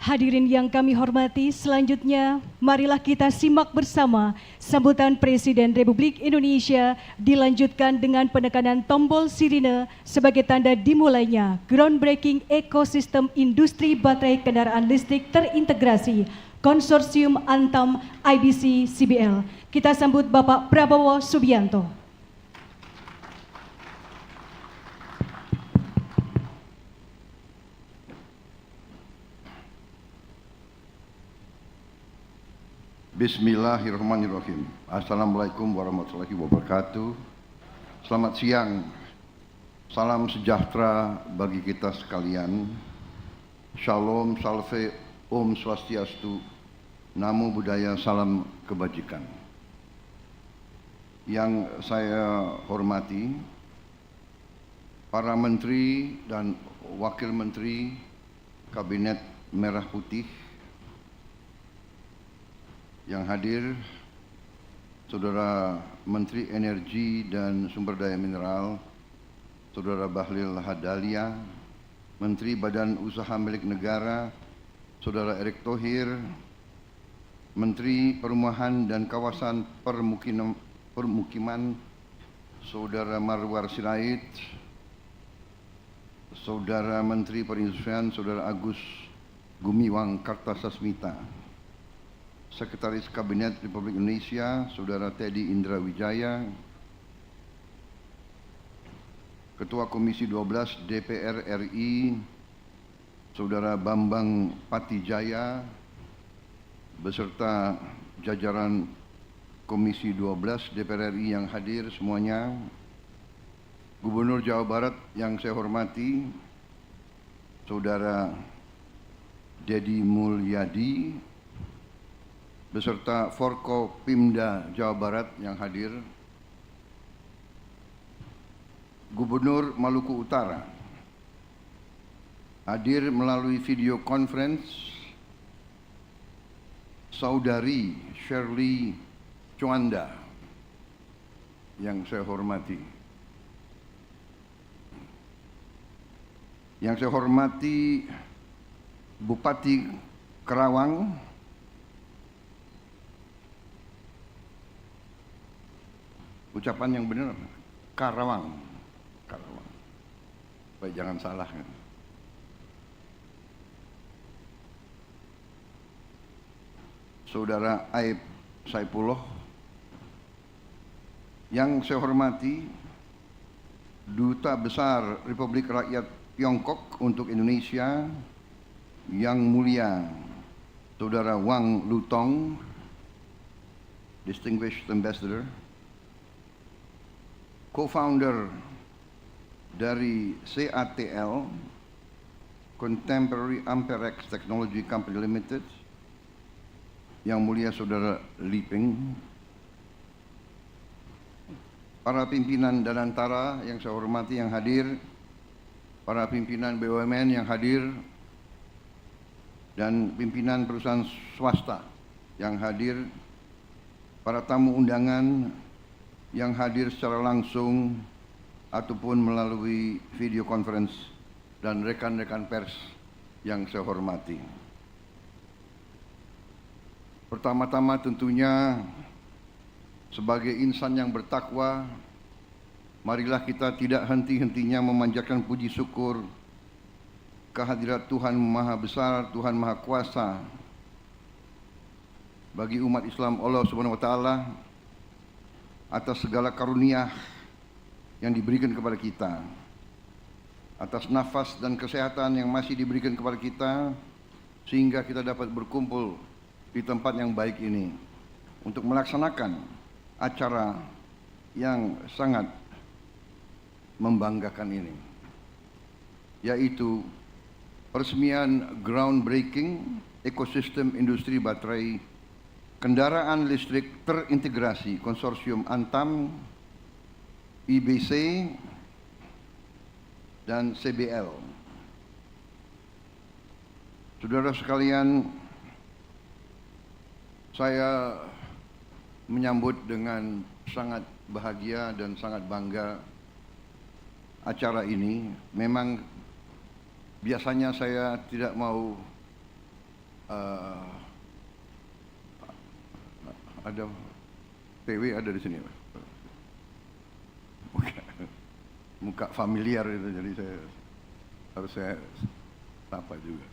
Hadirin yang kami hormati, selanjutnya marilah kita simak bersama sambutan Presiden Republik Indonesia dilanjutkan dengan penekanan tombol sirine sebagai tanda dimulainya groundbreaking ekosistem industri baterai kendaraan listrik terintegrasi Konsorsium Antam IBC CBL. Kita sambut Bapak Prabowo Subianto. Bismillahirrahmanirrahim. Assalamualaikum warahmatullahi wabarakatuh. Selamat siang. Salam sejahtera bagi kita sekalian. Shalom, salve, Om Swastiastu, Namo Buddhaya, salam kebajikan. Yang saya hormati, para menteri dan wakil menteri Kabinet Merah Putih yang hadir, Saudara Menteri Energi dan Sumber Daya Mineral, Saudara Bahlil Lahadalia, Menteri Badan Usaha Milik Negara, Saudara Erick Thohir, Menteri Perumahan dan Kawasan Permukiman, Saudara Marwar Sirait, Saudara Menteri Perindustrian, Saudara Agus Gumiwang Kartasasmita, Sekretaris Kabinet Republik Indonesia, Saudara Teddy Indra Wijaya, Ketua Komisi 12 DPR RI, Saudara Bambang Patijaya, beserta jajaran Komisi 12 DPR RI yang hadir semuanya, Gubernur Jawa Barat yang saya hormati, Saudara Deddy Mulyadi, beserta Forkopimda Jawa Barat yang hadir, Gubernur Maluku Utara hadir melalui video conference, Saudari Shirley Chuanda yang saya hormati. Yang saya hormati Bupati Karawang, ucapan yang benar, Karawang. Baik, jangan salah. Saudara Aib Saipullah, yang saya hormati Duta Besar Republik Rakyat Tiongkok untuk Indonesia, Yang Mulia Saudara Wang Lutong, Distinguished Ambassador, co-founder dari CATL, Contemporary Amperex Technology Company Limited, Yang Mulia Saudara Li Peng, para pimpinan Danantara yang saya hormati yang hadir, para pimpinan BUMN yang hadir, dan pimpinan perusahaan swasta yang hadir, para tamu undangan yang hadir secara langsung ataupun melalui video conference, dan rekan-rekan pers yang saya hormati. Pertama-tama tentunya sebagai insan yang bertakwa, marilah kita tidak henti-hentinya memanjatkan puji syukur kehadirat Tuhan Maha Besar, Tuhan Maha Kuasa bagi umat Islam Allah Subhanahu wa taala atas segala karunia yang diberikan kepada kita, atas nafas dan kesehatan yang masih diberikan kepada kita, sehingga kita dapat berkumpul di tempat yang baik ini untuk melaksanakan acara yang sangat membanggakan ini, yaitu peresmian groundbreaking ekosistem industri baterai kendaraan listrik terintegrasi Konsorsium Antam, IBC, dan CBL. Saudara sekalian, saya menyambut dengan sangat bahagia dan sangat bangga acara ini. Memang biasanya saya tidak mau eh, ada TW ada di sini, muka familiar itu, jadi saya sapa juga.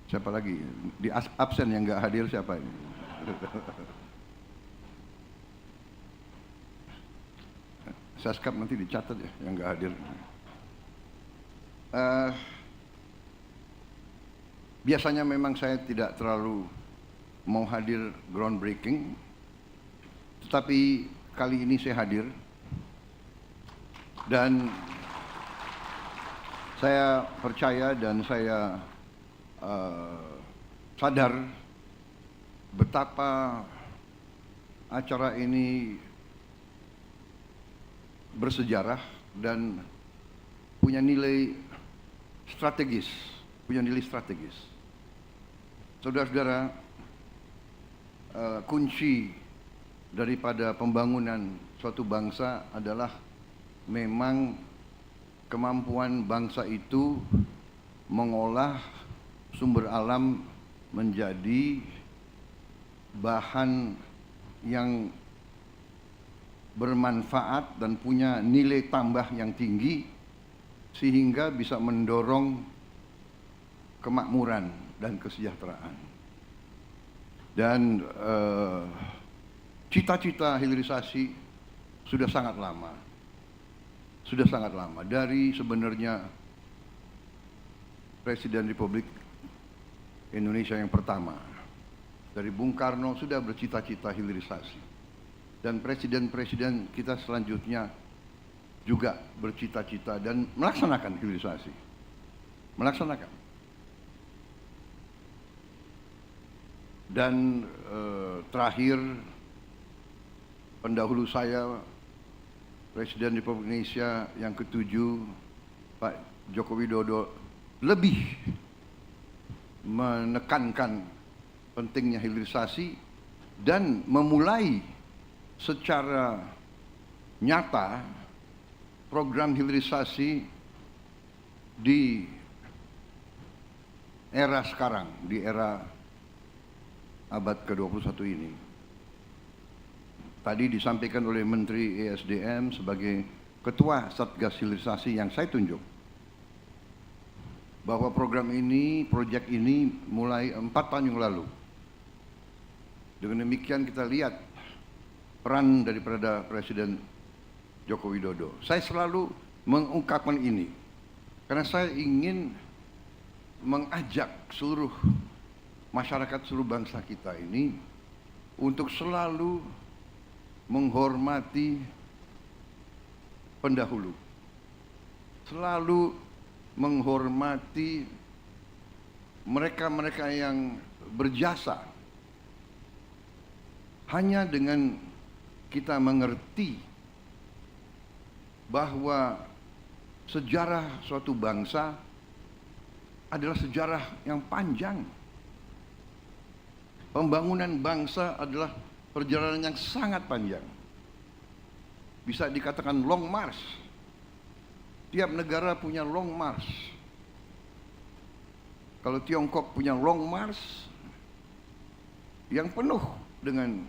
Siapa lagi di absen yang nggak hadir, siapa ini? Saskap nanti dicatat ya yang nggak hadir. Biasanya memang saya tidak terlalu mau hadir groundbreaking, tetapi kali ini saya hadir dan saya percaya dan saya sadar betapa acara ini bersejarah dan punya nilai strategis, Saudara-saudara, kunci daripada pembangunan suatu bangsa adalah memang kemampuan bangsa itu mengolah sumber alam menjadi bahan yang bermanfaat dan punya nilai tambah yang tinggi sehingga bisa mendorong kemakmuran dan kesejahteraan. Dan cita-cita hilirisasi sudah sangat lama dari sebenarnya Presiden Republik Indonesia yang pertama, dari Bung Karno sudah bercita-cita hilirisasi, dan presiden-presiden kita selanjutnya juga bercita-cita dan melaksanakan hilirisasi, dan terakhir pendahulu saya, Presiden Republik Indonesia yang ke-7 Pak Joko Widodo lebih menekankan pentingnya hilirisasi dan memulai secara nyata program hilirisasi di era sekarang, di era abad ke-21 ini. Tadi disampaikan oleh Menteri ESDM sebagai Ketua Satgas Hilirisasi yang saya tunjuk, bahwa program ini, proyek ini mulai 4 tahun yang lalu. Dengan demikian kita lihat peran daripada Presiden Joko Widodo. Saya selalu mengungkapkan ini karena saya ingin mengajak seluruh masyarakat, seluruh bangsa kita ini untuk selalu menghormati pendahulu, selalu menghormati mereka-mereka yang berjasa. Hanya dengan kita mengerti bahwa sejarah suatu bangsa adalah sejarah yang panjang. Pembangunan bangsa adalah perjalanan yang sangat panjang. Bisa dikatakan long march. Tiap negara punya long march. Kalau Tiongkok punya long march yang penuh dengan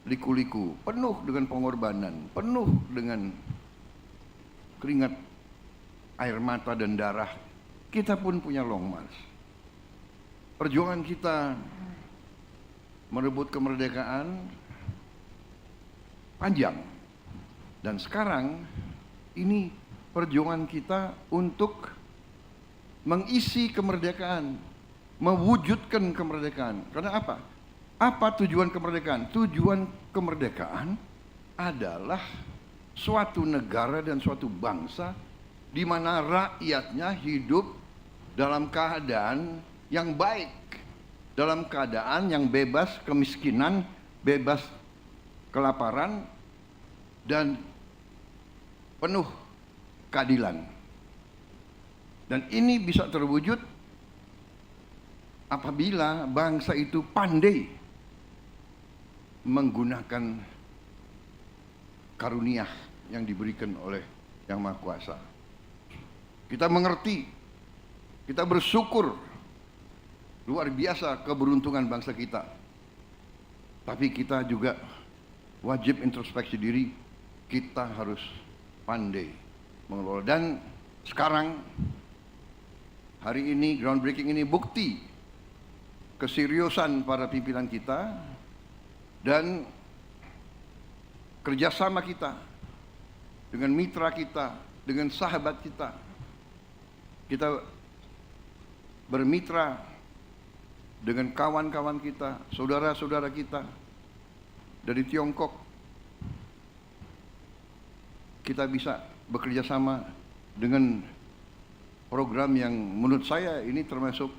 liku-liku, penuh dengan pengorbanan, penuh dengan keringat, air mata dan darah. Kita pun punya long march. Perjuangan kita merebut kemerdekaan panjang. Dan sekarang ini perjuangan kita untuk mengisi kemerdekaan, mewujudkan kemerdekaan. Karena apa? Apa tujuan kemerdekaan? Tujuan kemerdekaan adalah suatu negara dan suatu bangsa di mana rakyatnya hidup dalam keadaan yang baik, dalam keadaan yang bebas kemiskinan, bebas kelaparan, dan penuh keadilan. Dan ini bisa terwujud apabila bangsa itu pandai menggunakan karunia yang diberikan oleh Yang Maha Kuasa. Kita mengerti, kita bersyukur luar biasa keberuntungan bangsa kita. Tapi kita juga wajib introspeksi diri, kita harus pandai mengelola. Dan sekarang, hari ini, groundbreaking ini bukti keseriusan para pimpinan kita dan kerjasama kita dengan mitra kita, dengan sahabat kita. Kita bermitra dengan kawan-kawan kita, saudara-saudara kita dari Tiongkok. Kita bisa bekerja sama dengan program yang menurut saya ini termasuk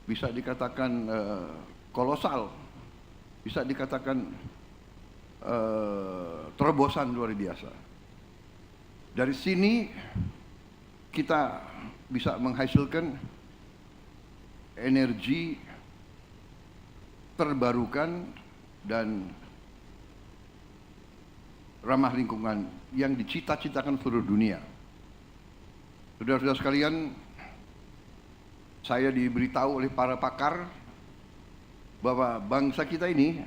bisa dikatakan kolosal, bisa dikatakan terobosan luar biasa. Dari sini kita bisa menghasilkan energi terbarukan dan ramah lingkungan yang dicita-citakan seluruh dunia. Saudara-saudara sekalian, saya diberitahu oleh para pakar bahwa bangsa kita ini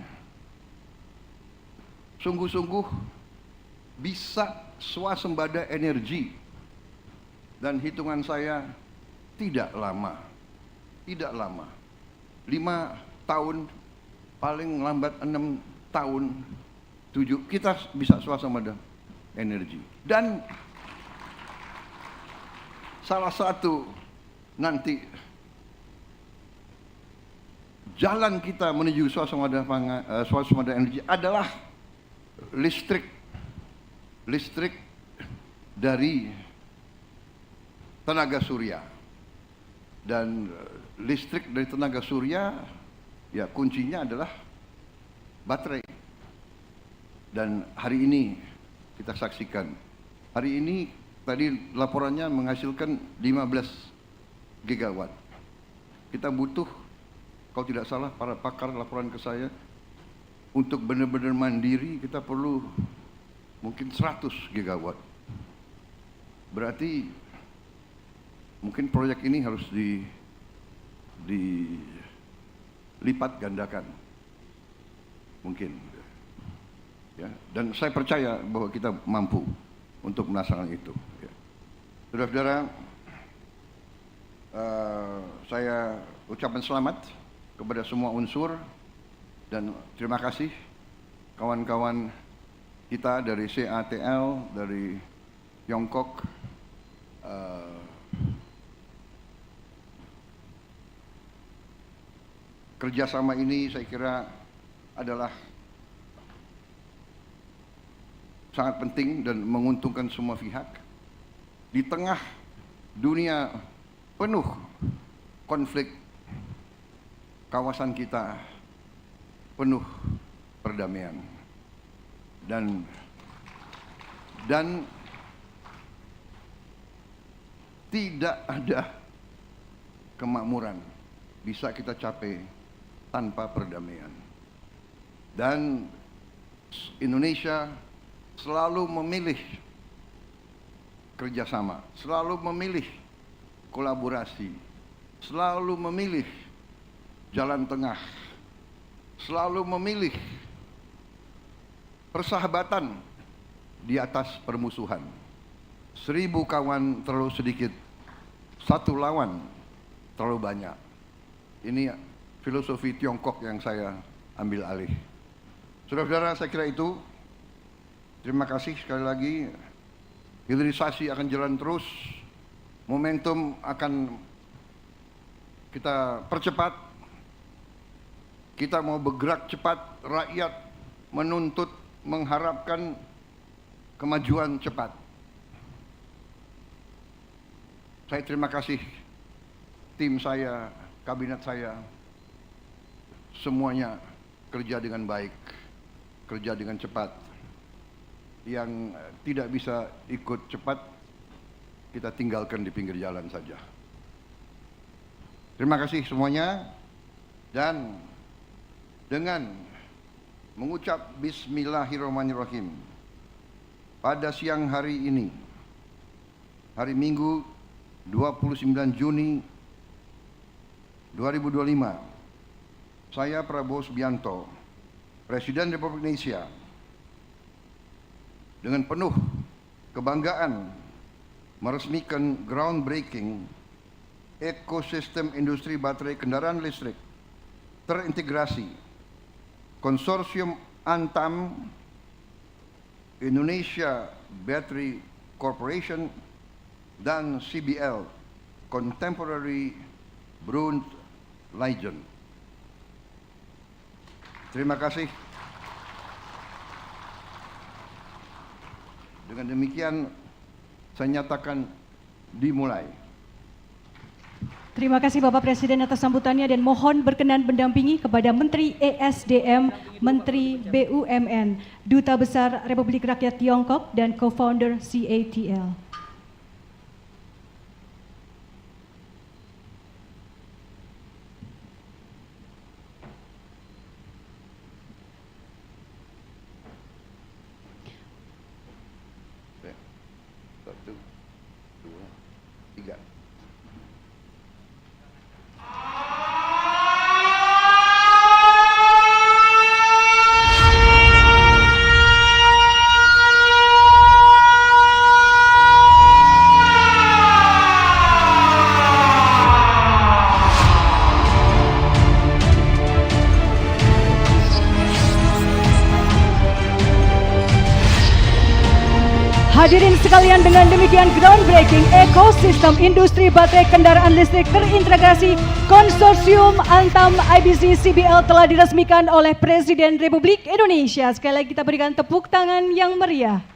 sungguh-sungguh bisa swasembada energi, dan hitungan saya tidak lama, 5 tahun, paling lambat 6 tahun, 7, kita bisa swasembada energi. Dan salah satu nanti jalan kita menuju swasembada energi adalah listrik dari tenaga surya. Dan listrik dari tenaga surya, ya kuncinya adalah baterai. Dan hari ini kita saksikan, hari ini tadi laporannya menghasilkan 15 gigawatt. Kita butuh, kalau tidak salah para pakar laporan ke saya, untuk benar-benar mandiri kita perlu mungkin 100 gigawatt. Berarti mungkin proyek ini harus dilipat gandakan. Mungkin. Ya, dan saya percaya bahwa kita mampu untuk melaksanakan itu. Ya. Saudara-saudara, saya ucapkan selamat kepada semua unsur dan terima kasih kawan-kawan kita dari CATL, dari Tiongkok, kerjasama ini saya kira adalah sangat penting dan menguntungkan semua pihak. Di tengah dunia penuh konflik, kawasan kita penuh perdamaian. Dan tidak ada kemakmuran bisa kita capai tanpa perdamaian. Dan Indonesia selalu memilih kerjasama, selalu memilih kolaborasi, selalu memilih jalan tengah, selalu memilih persahabatan di atas permusuhan. 1000 kawan terlalu sedikit, 1 lawan terlalu banyak. Ini filosofi Tiongkok yang saya ambil alih. Saudara-saudara, saya kira itu. Terima kasih sekali lagi. Hilirisasi akan jalan terus. Momentum akan kita percepat. Kita mau bergerak cepat. Rakyat menuntut, mengharapkan kemajuan cepat. Saya terima kasih tim saya, kabinet saya, semuanya kerja dengan baik, kerja dengan cepat. Yang tidak bisa ikut cepat, kita tinggalkan di pinggir jalan saja. Terima kasih semuanya. Dan dengan mengucap Bismillahirrahmanirrahim, pada siang hari ini, hari Minggu 29 Juni 2025, saya Prabowo Subianto, Presiden Republik Indonesia, dengan penuh kebanggaan meresmikan groundbreaking ekosistem industri baterai kendaraan listrik terintegrasi Konsorsium Antam, Indonesia Battery Corporation, dan CBL, Contemporary Brund Legend. Terima kasih. Dengan demikian, saya nyatakan dimulai. Terima kasih Bapak Presiden atas sambutannya dan mohon berkenan mendampingi kepada Menteri ESDM, Menteri BUMN, Duta Besar Republik Rakyat Tiongkok dan Co-founder CATL. Satu, dua, tiga. Hadirin sekalian, dengan demikian groundbreaking ekosistem industri baterai kendaraan listrik terintegrasi Konsorsium Antam IBC CBL telah diresmikan oleh Presiden Republik Indonesia. Sekali lagi kita berikan tepuk tangan yang meriah.